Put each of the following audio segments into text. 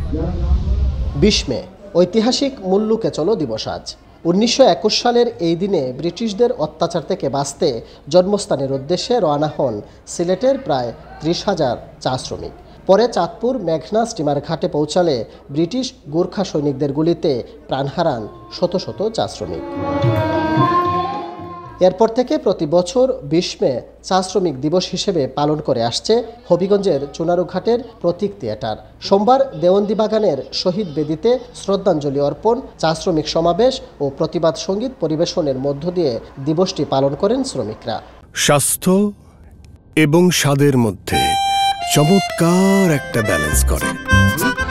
20 মে ঐতিহাসিক মুল্লুকে চলো দিবস আজ। 1921 সালের এই দিনে ব্রিটিশদের অত্যাচার থেকে বাঁচতে জন্মস্থানের উদ্দেশ্যে রওনা হন সিলেটের প্রায় 30,000 চা শ্রমিক। পরে চাঁদপুর মেঘনা স্টিমার ঘাটে পৌঁছালে ব্রিটিশ গোর্খা সৈনিকদের গুলিতে প্রাণ হারান শত শত চা শ্রমিক। এরপর থেকে প্রতি বছর 20 মে চা শ্রমিক দিবস হিসেবে পালন করে আসছে হবিগঞ্জের চুনারুঘাটের প্রতীক থিয়েটার। সোমবার দেওয়ান্দি বাগানের শহীদ বেদিতে শ্রদ্ধাঞ্জলি অর্পণ, চা শ্রমিক সমাবেশ ও প্রতিবাদ সঙ্গীত পরিবেশনের মধ্য দিয়ে দিবসটি পালন করেন শ্রমিকরা। স্বাস্থ্য এবং স্বাদের মধ্যে চমৎকার একটা ব্যালেন্স করে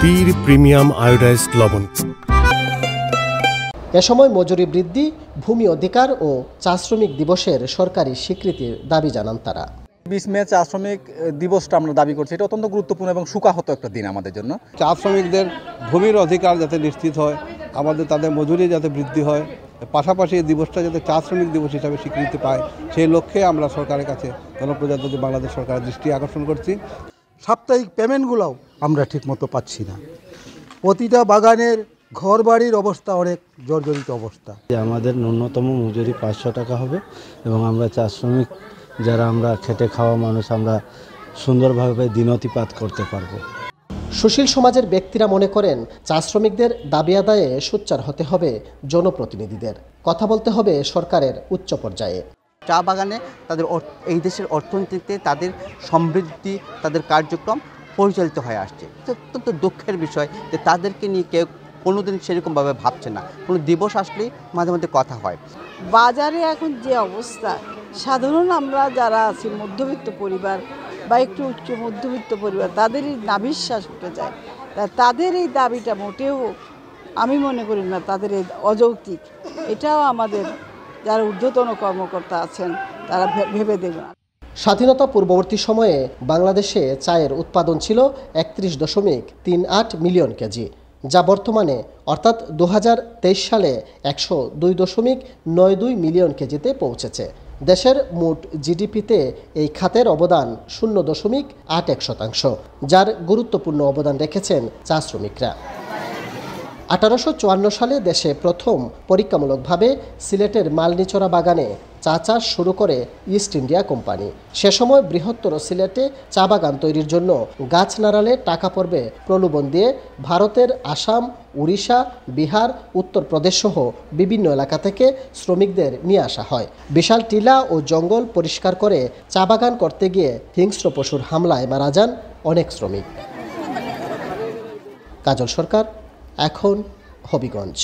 পীর প্রিমিয়াম আয়োডাইজড লবণ। এ সময় মজুরি বৃদ্ধি, ভূমি অধিকার ও চা শ্রমিক দিবসের সরকারি স্বীকৃতির দাবি জানান তারা। 20 মে চা শ্রমিক দিবসটা আমরা দাবি করছি, এটা অত্যন্ত গুরুত্বপূর্ণ এবং সুকাহত একটা দিন আমাদের জন্য। চা শ্রমিকদের ভূমির অধিকার যাতে নিশ্চিত হয়, তাদের মজুরি যাতে বৃদ্ধি হয়, পাশাপাশি এই দিবসটা যাতে চা শ্রমিক দিবস হিসাবে স্বীকৃতি পায়, সেই লক্ষ্যে আমরা সরকারের কাছে গণপ্রজাতন্ত্রী বাংলাদেশ সরকারের দৃষ্টি আকর্ষণ করছি। সাপ্তাহিক পেমেন্টগুলোও আমরা ঠিকমতো পাচ্ছি না। প্রতিটা বাগানের ঘর বাড়ির অবস্থা অনেক জর্জরিত অবস্থা। আমাদের ন্যূনতম মজুরি 500 টাকা হবে এবং আমরা চা শ্রমিক যারা আমরা খেটে খাওয়া মানুষ, আমরা সুন্দরভাবে দিনতিপাত করতে পারবো। সুশীল সমাজের ব্যক্তিরা মনে করেন চা শ্রমিকদের দাবি আদায়ে সোচ্চার হতে হবে জনপ্রতিনিধিদের, কথা বলতে হবে সরকারের উচ্চ পর্যায়ে। চা বাগানে তাদের এই দেশের অর্থনীতিতে তাদের সমৃদ্ধি, তাদের কার্যক্রম পরিচালিত হয়ে আসছে। অত্যন্ত দুঃখের বিষয় যে তাদেরকে নিয়ে কেউ কোনোদিন সেরকমভাবে ভাবছে না। কোনো দিবস আসলেই মাঝে মাঝে কথা হয়। বাজারে এখন যে অবস্থা, সাধারণ আমরা যারা আছি মধ্যবিত্ত পরিবার বা একটু উচ্চ মধ্যবিত্ত পরিবার, তাদেরই নাভিশ্বাস উঠে যায়। তাদের এই দাবিটা মোটেও আমি মনে করি না তাদের এই অযৌক্তিক। এটাও আমাদের যারা ঊর্ধ্বতন কর্মকর্তা আছেন তারা ভেবে দেখবেন। স্বাধীনতা পূর্ববর্তী সময়ে বাংলাদেশে চায়ের উৎপাদন ছিল 31.38 মিলিয়ন কেজি, যা বর্তমানে অর্থাৎ 2023 সালে 102.92 মিলিয়ন কেজিতে পৌঁছেছে। দেশের মোট জিডিপিতে এই খাতের অবদান 0.81%, যার গুরুত্বপূর্ণ অবদান রেখেছেন চা শ্রমিকরা। 1854 সালে দেশে প্রথম পরীক্ষামূলকভাবে সিলেটের মালনিচরা বাগানে চা চাষ শুরু করে ইস্ট ইন্ডিয়া কোম্পানি। সে সময় বৃহত্তর সিলেটে চা বাগান তৈরির জন্য গাছ নাড়ালে টাকা পড়বে প্রলোভন দিয়ে ভারতের আসাম, উড়িষ্যা, বিহার, উত্তরপ্রদেশ সহ বিভিন্ন এলাকা থেকে শ্রমিকদের নিয়ে আসা হয়। বিশাল টিলা ও জঙ্গল পরিষ্কার করে চা বাগান করতে গিয়ে হিংস্র পশুর হামলায় মারা যান অনেক শ্রমিক। কাজল সরকার, এখন হবিগঞ্জ।